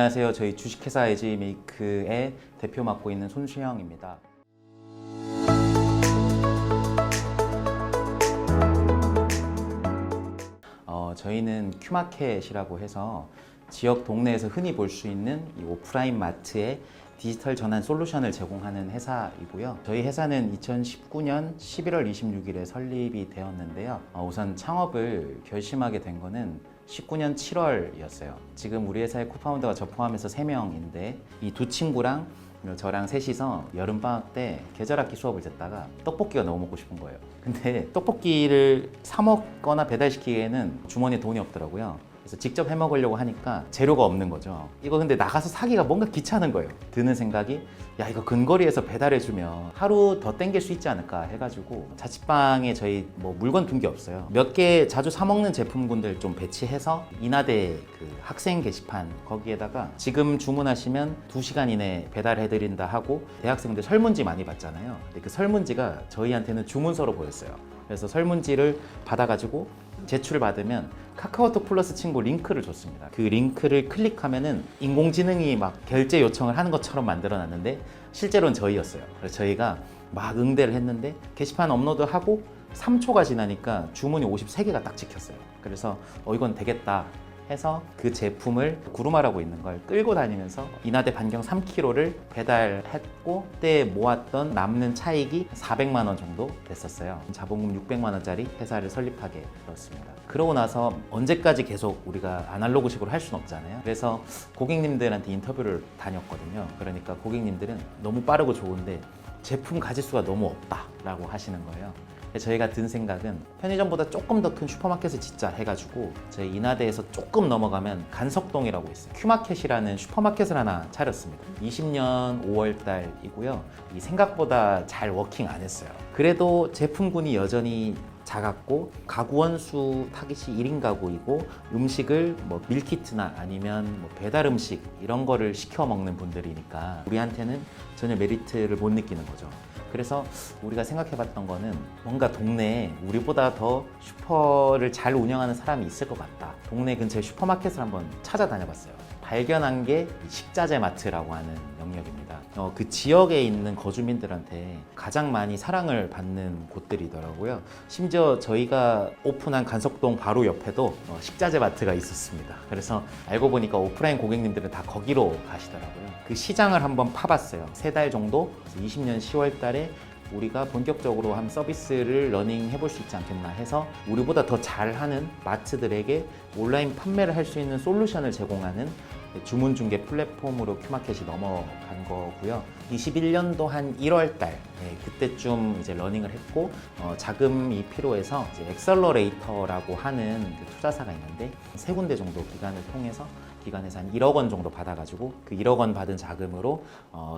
안녕하세요. 저희 주식회사 에지메이크의 대표 맡고 있는 손수영입니다. 저희는 큐마켓이라고 해서 지역 동네에서 흔히 볼 수 있는 이 오프라인 마트의 디지털 전환 솔루션을 제공하는 회사이고요. 저희 회사는 2019년 11월 26일에 설립이 되었는데요. 우선 창업을 결심하게 된 거는 19년 7월이었어요. 지금 우리 회사의 코파운더가 저 포함해서 3명인데 이 두 친구랑 저랑 셋이서 여름방학 때 계절학기 수업을 듣다가 떡볶이가 너무 먹고 싶은 거예요. 근데 떡볶이를 사 먹거나 배달시키기에는 주머니에 돈이 없더라고요. 그래서 직접 해 먹으려고 하니까 재료가 없는 거죠. 이거 근데 나가서 사기가 뭔가 귀찮은 거예요. 드는 생각이 야, 이거 근거리에서 배달해주면 하루 더 땡길 수 있지 않을까 해가지고 자취방에 저희 물건 둔 게 없어요. 몇 개 자주 사 먹는 제품군들 좀 배치해서 인하대 그 학생 게시판 거기에다가 지금 주문하시면 2시간 이내에 배달해드린다 하고 대학생들 설문지 많이 받잖아요. 근데 그 설문지가 저희한테는 주문서로 보였어요. 그래서 설문지를 받아가지고 제출을 받으면 카카오톡 플러스 친구 링크를 줬습니다. 그 링크를 클릭하면은 인공지능이 막 결제 요청을 하는 것처럼 만들어 놨는데 실제로는 저희였어요. 그래서 저희가 막 응대를 했는데 게시판 업로드하고 3초가 지나니까 주문이 53개가 딱 찍혔어요. 그래서 이건 되겠다 해서 그 제품을 구루마라고 있는 걸 끌고 다니면서 인하대 반경 3km를 배달했고 그때 모았던 남는 차익이 400만 원 정도 됐었어요. 자본금 600만 원짜리 회사를 설립하게 되었습니다. 그러고 나서 언제까지 계속 우리가 아날로그식으로 할 수는 없잖아요. 그래서 고객님들한테 인터뷰를 다녔거든요. 그러니까 고객님들은 너무 빠르고 좋은데 제품 가짓수가 너무 없다라고 하시는 거예요. 저희가 든 생각은 편의점보다 조금 더 큰 슈퍼마켓을 짓자 해가지고 저희 인하대에서 조금 넘어가면 간석동이라고 있어요. 큐마켓이라는 슈퍼마켓을 하나 차렸습니다. 20년 5월 달이고요. 이 생각보다 잘 워킹 안 했어요. 그래도 제품군이 여전히 작았고 가구 원수 타깃이 1인 가구이고 음식을 밀키트나 아니면 배달 음식 이런 거를 시켜 먹는 분들이니까 우리한테는 전혀 메리트를 못 느끼는 거죠. 그래서 우리가 생각해봤던 거는 뭔가 동네에 우리보다 더 슈퍼를 잘 운영하는 사람이 있을 것 같다. 동네 근처에 슈퍼마켓을 한번 찾아다녀봤어요. 발견한 게 식자재 마트라고 하는 영역입니다. 그 지역에 있는 거주민들한테 가장 많이 사랑을 받는 곳들이더라고요. 심지어 저희가 오픈한 간석동 바로 옆에도 식자재 마트가 있었습니다. 그래서 알고 보니까 오프라인 고객님들은 다 거기로 가시더라고요. 그 시장을 한번 파봤어요. 3달 정도, 20년 10월 달에 우리가 본격적으로 한 서비스를 러닝 해볼 수 있지 않겠나 해서 우리보다 더 잘하는 마트들에게 온라인 판매를 할 수 있는 솔루션을 제공하는 주문 중개 플랫폼으로 큐마켓이 넘어간 거고요. 21년도 한 1월 달 그때쯤 이제 러닝을 했고 자금이 필요해서 이제 엑셀러레이터라고 하는 그 투자사가 있는데 3군데 정도 기관에서 한 1억 원 정도 받아가지고 그 1억 원 받은 자금으로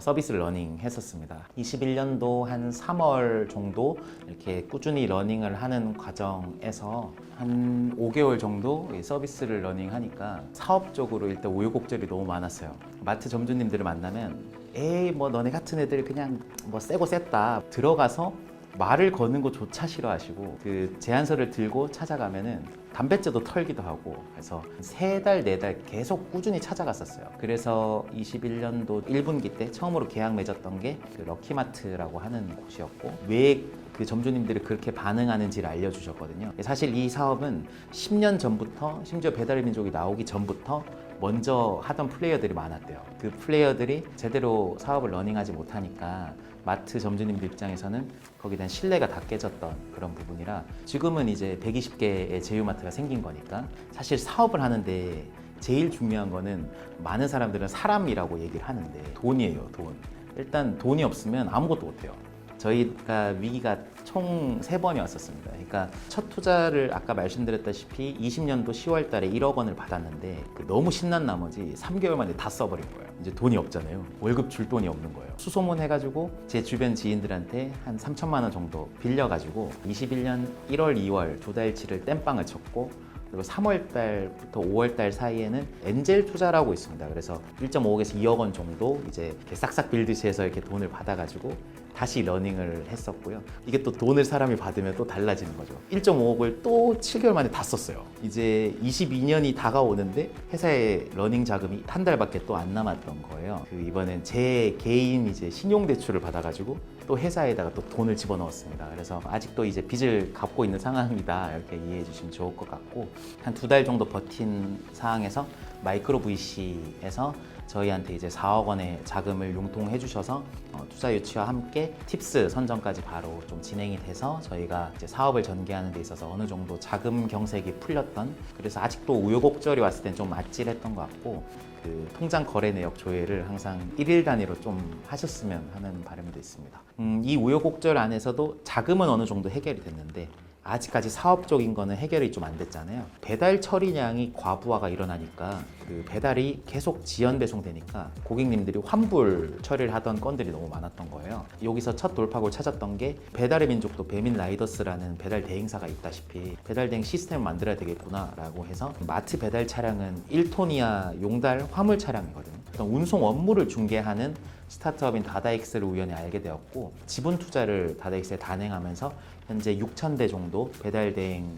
서비스를 러닝 했었습니다. 21년도 한 3월 정도 이렇게 꾸준히 러닝을 하는 과정에서 한 5개월 정도 서비스를 러닝하니까 사업적으로 일단 우여곡절이 너무 많았어요. 마트 점주님들을 만나면 에이 너네 같은 애들 그냥 세고 셌다 들어가서 말을 거는 것조차 싫어하시고 그 제안서를 들고 찾아가면은 담뱃재도 털기도 하고 그래서 3달, 4달 계속 꾸준히 찾아갔었어요. 그래서 21년도 1분기 때 처음으로 계약 맺었던 게 그 럭키마트라고 하는 곳이었고 왜 그 점주님들이 그렇게 반응하는지를 알려주셨거든요. 사실 이 사업은 10년 전부터 심지어 배달의 민족이 나오기 전부터 먼저 하던 플레이어들이 많았대요. 그 플레이어들이 제대로 사업을 러닝하지 못하니까 마트 점주님들 입장에서는 거기에 대한 신뢰가 다 깨졌던 그런 부분이라 지금은 이제 120개의 제휴마트가 생긴 거니까 사실 사업을 하는데 제일 중요한 거는 많은 사람들은 사람이라고 얘기를 하는데 돈이에요, 돈. 일단 돈이 없으면 아무것도 못해요. 저희가 위기가 총 3번이 왔었습니다. 그러니까 첫 투자를 아까 말씀드렸다시피 20년도 10월 달에 1억 원을 받았는데 너무 신난 나머지 3개월 만에 다 써버린 거예요. 이제 돈이 없잖아요. 월급 줄 돈이 없는 거예요. 수소문 해가지고 제 주변 지인들한테 한 3천만 원 정도 빌려가지고 21년 1월, 2월 2달치를 땜빵을 쳤고 그리고 3월 달부터 5월 달 사이에는 엔젤 투자라고 있습니다. 그래서 1.5억에서 2억 원 정도 이제 이렇게 싹싹 빌드시에서 이렇게 돈을 받아가지고 다시 러닝을 했었고요. 이게 또 돈을 사람이 받으면 또 달라지는 거죠. 1.5억을 또 7개월 만에 다 썼어요. 이제 22년이 다가오는데 회사에 러닝 자금이 한 달밖에 또 안 남았던 거예요. 이번엔 제 개인 이제 신용 대출을 받아가지고 또 회사에다가 또 돈을 집어넣었습니다. 그래서 아직도 이제 빚을 갚고 있는 상황이다 이렇게 이해해 주시면 좋을 것 같고, 한 2달 정도 버틴 상황에서 마이크로 VC에서 저희한테 이제 4억 원의 자금을 융통해 주셔서 투자 유치와 함께 팁스 선정까지 바로 좀 진행이 돼서 저희가 이제 사업을 전개하는 데 있어서 어느 정도 자금 경색이 풀렸던, 그래서 아직도 우여곡절이 왔을 땐 좀 아찔했던 것 같고, 그 통장 거래 내역 조회를 항상 1일 단위로 좀 하셨으면 하는 바람도 있습니다. 이 우여곡절 안에서도 자금은 어느 정도 해결이 됐는데 아직까지 사업적인 거는 해결이 좀 안 됐잖아요. 배달 처리량이 과부하가 일어나니까 그 배달이 계속 지연 배송되니까 고객님들이 환불 처리를 하던 건들이 너무 많았던 거예요. 여기서 첫 돌파구를 찾았던 게 배달의 민족도 배민 라이더스라는 배달 대행사가 있다시피 배달 대행 시스템을 만들어야 되겠구나라고 해서 마트 배달 차량은 1톤 이하 용달 화물 차량이거든요. 어떤 운송 업무를 중개하는 스타트업인 다다익스를 우연히 알게 되었고, 지분 투자를 다다익스에 단행하면서 현재 6,000대 정도 배달 대행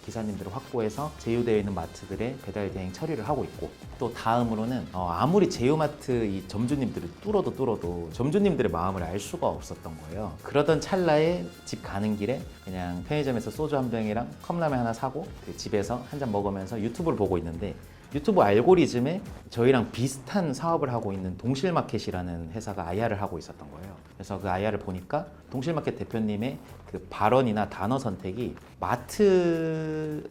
기사님들을 확보해서 제휴되어 있는 마트들의 배달 대행 처리를 하고 있고, 또 다음으로는 아무리 제휴마트 이 점주님들을 뚫어도 점주님들의 마음을 알 수가 없었던 거예요. 그러던 찰나에 집 가는 길에 그냥 편의점에서 소주 한 병이랑 컵라면 하나 사고 그 집에서 한 잔 먹으면서 유튜브를 보고 있는데, 유튜브 알고리즘에 저희랑 비슷한 사업을 하고 있는 동실마켓이라는 회사가 IR을 하고 있었던 거예요. 그래서 그 IR을 보니까 동실마켓 대표님의 그 발언이나 단어 선택이 마트에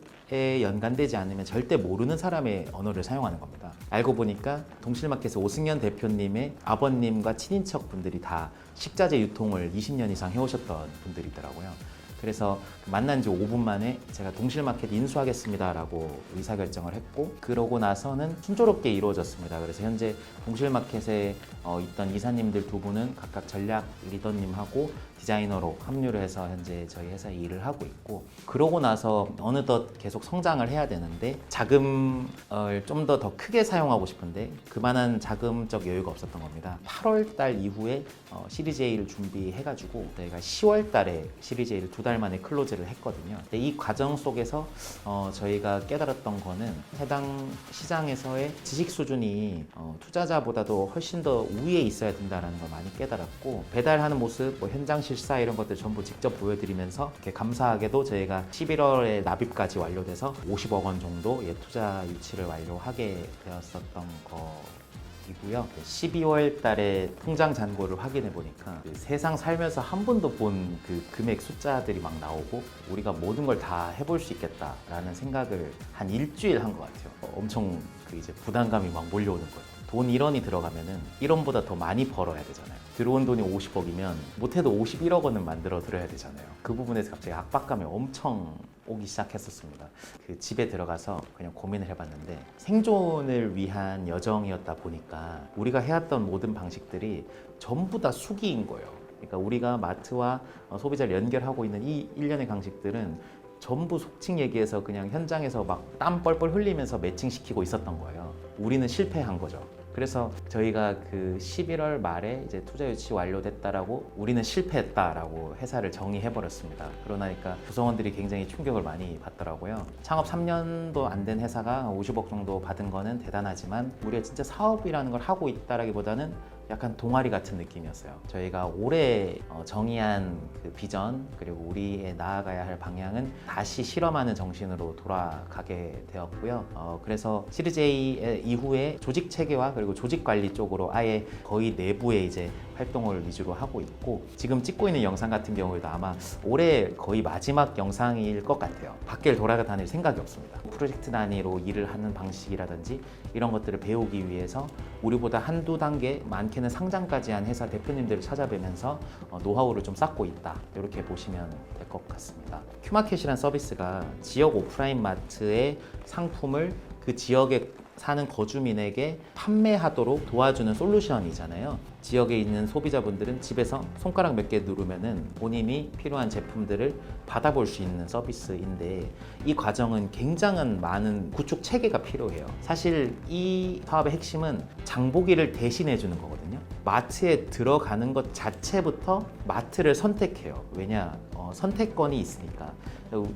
연관되지 않으면 절대 모르는 사람의 언어를 사용하는 겁니다. 알고 보니까 동실마켓의 오승연 대표님의 아버님과 친인척 분들이 다 식자재 유통을 20년 이상 해오셨던 분들이더라고요. 그래서 만난 지 5분 만에 제가 동실마켓 인수하겠습니다 라고 의사결정을 했고, 그러고 나서는 순조롭게 이루어졌습니다. 그래서 현재 동실마켓에 있던 이사님들 2분은 각각 전략 리더님하고 디자이너로 합류를 해서 현재 저희 회사에 일을 하고 있고, 그러고 나서 어느덧 계속 성장을 해야 되는데 자금을 좀 더 크게 사용하고 싶은데 그만한 자금적 여유가 없었던 겁니다. 8월 달 이후에 시리즈 A를 준비해가지고 저희가 10월 달에 시리즈 A를 2달 만에 클로즈를 했거든요. 근데 이 과정 속에서 저희가 깨달았던 거는 해당 시장에서의 지식 수준이 투자자보다도 훨씬 더 우위에 있어야 된다는 걸 많이 깨달았고, 배달하는 모습, 뭐 현장 실사 이런 것들 전부 직접 보여드리면서 이렇게 감사하게도 저희가 11월에 납입까지 완료돼서 50억 원 정도의 투자 유치를 완료하게 되었었던 이고요. 12월 달에 통장 잔고를 확인해 보니까 세상 살면서 한 번도 본 그 금액 숫자들이 막 나오고 우리가 모든 걸 다 해볼 수 있겠다라는 생각을 한 일주일 한 것 같아요. 엄청 그 이제 부담감이 막 몰려오는 거예요. 돈 1원이 들어가면은 1원보다 더 많이 벌어야 되잖아요. 들어온 돈이 50억이면 못해도 51억 원은 만들어 드려야 되잖아요. 그 부분에서 갑자기 압박감이 엄청 오기 시작했었습니다. 그 집에 들어가서 그냥 고민을 해봤는데, 생존을 위한 여정이었다 보니까 우리가 해왔던 모든 방식들이 전부 다 수기인 거예요. 그러니까 우리가 마트와 소비자를 연결하고 있는 이 일련의 방식들은 전부 속칭 얘기해서 그냥 현장에서 막 땀 뻘뻘 흘리면서 매칭시키고 있었던 거예요. 우리는 실패한 거죠. 그래서 저희가 그 11월 말에 이제 투자 유치 완료됐다라고, 우리는 실패했다라고 회사를 정의해 버렸습니다. 그러나니까 구성원들이 굉장히 충격을 많이 받더라고요. 창업 3년도 안 된 회사가 50억 정도 받은 거는 대단하지만 우리가 진짜 사업이라는 걸 하고 있다라기보다는 약간 동아리 같은 느낌이었어요. 저희가 올해 정의한 그 비전, 그리고 우리의 나아가야 할 방향은 다시 실험하는 정신으로 돌아가게 되었고요. 그래서 시리즈 A 이후에 조직 체계화 그리고 조직 관리 쪽으로 아예 거의 내부에 이제 활동을 위주로 하고 있고, 지금 찍고 있는 영상 같은 경우에도 아마 올해 거의 마지막 영상일 것 같아요. 밖을 돌아다닐 생각이 없습니다. 프로젝트 단위로 일을 하는 방식이라든지 이런 것들을 배우기 위해서 우리보다 한두 단계, 많게는 상장까지 한 회사 대표님들을 찾아뵈면서 노하우를 좀 쌓고 있다, 이렇게 보시면 될 것 같습니다. 큐마켓이란 서비스가 지역 오프라인 마트의 상품을 그 지역에 사는 거주민에게 판매하도록 도와주는 솔루션이잖아요. 지역에 있는 소비자분들은 집에서 손가락 몇 개 누르면은 본인이 필요한 제품들을 받아볼 수 있는 서비스인데, 이 과정은 굉장한 많은 구축 체계가 필요해요. 사실 이 사업의 핵심은 장보기를 대신해 주는 거거든요. 마트에 들어가는 것 자체부터 마트를 선택해요. 왜냐? 선택권이 있으니까.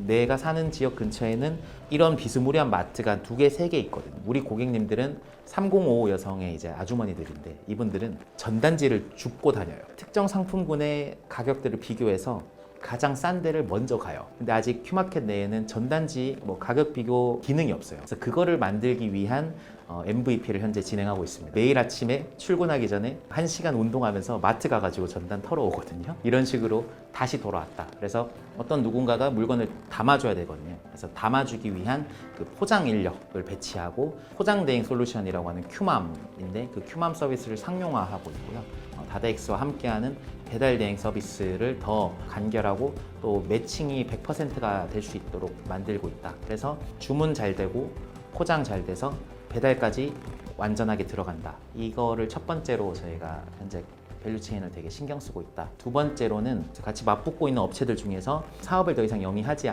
내가 사는 지역 근처에는 이런 비스무리한 마트가 2개, 3개 있거든요. 우리 고객님들은 3055 여성의 이제 아주머니들인데, 이분들은 전단지를 줍고 다녀요. 특정 상품군의 가격들을 비교해서 가장 싼 데를 먼저 가요. 근데 아직 큐마켓 내에는 전단지 가격 비교 기능이 없어요. 그래서 그거를 만들기 위한 MVP를 현재 진행하고 있습니다. 매일 아침에 출근하기 전에 1시간 운동하면서 마트 가가지고 전단 털어오거든요. 이런 식으로 다시 돌아왔다. 그래서 어떤 누군가가 물건을 담아줘야 되거든요. 그래서 담아주기 위한 그 포장 인력을 배치하고, 포장 대행 솔루션이라고 하는 큐맘인데, 그 큐맘 서비스를 상용화하고 있고요. 다다익스와 함께하는 배달 대행 서비스를 더 간결하고 또 매칭이 100%가 될 수 있도록 만들고 있다. 그래서 주문 잘 되고 포장 잘 돼서 배달까지 완전하게 들어간다. 이거를 첫 번째로 저희가 현재 밸류체인을 되게 신경 쓰고 있다. 두 번째로는 같이 맞붙고 있는 업체들 중에서 사업을 더 이상 영위하지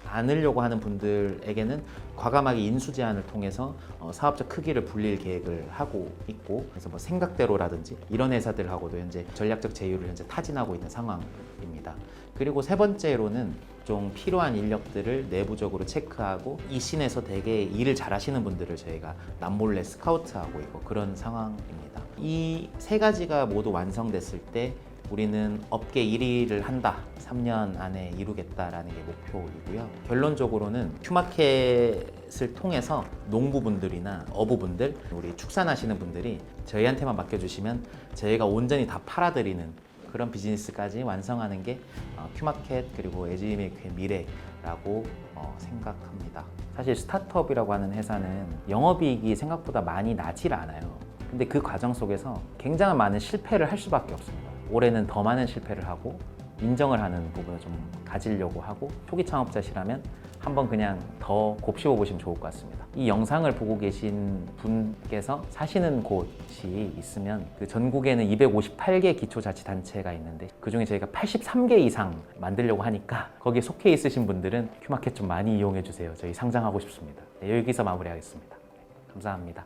않으려고 하는 분들에게는 과감하게 인수 제한을 통해서 사업적 크기를 불릴 계획을 하고 있고, 그래서 생각대로라든지 이런 회사들하고도 현재 전략적 제휴를 현재 타진하고 있는 상황입니다. 그리고 세 번째로는 좀 필요한 인력들을 내부적으로 체크하고, 이 씬에서 되게 일을 잘 하시는 분들을 저희가 남몰래 스카우트하고 있고, 그런 상황입니다. 이 세 가지가 모두 완성됐을 때 우리는 업계 1위를 한다, 3년 안에 이루겠다라는 게 목표이고요. 결론적으로는 큐마켓을 통해서 농부분들이나 어부분들, 우리 축산하시는 분들이 저희한테만 맡겨주시면 저희가 온전히 다 팔아드리는 그런 비즈니스까지 완성하는 게 큐마켓 그리고 에지메이크의 미래라고 생각합니다. 사실 스타트업이라고 하는 회사는 영업이익이 생각보다 많이 나질 않아요. 근데 그 과정 속에서 굉장히 많은 실패를 할 수밖에 없습니다. 올해는 더 많은 실패를 하고 인정을 하는 부분을 좀 가지려고 하고, 초기 창업자시라면 한번 그냥 더 곱씹어 보시면 좋을 것 같습니다. 이 영상을 보고 계신 분께서 사시는 곳이 있으면, 그 전국에는 258개 기초자치단체가 있는데 그 중에 저희가 83개 이상 만들려고 하니까 거기에 속해 있으신 분들은 큐마켓 좀 많이 이용해 주세요. 저희 상장하고 싶습니다. 네, 여기서 마무리하겠습니다. 감사합니다.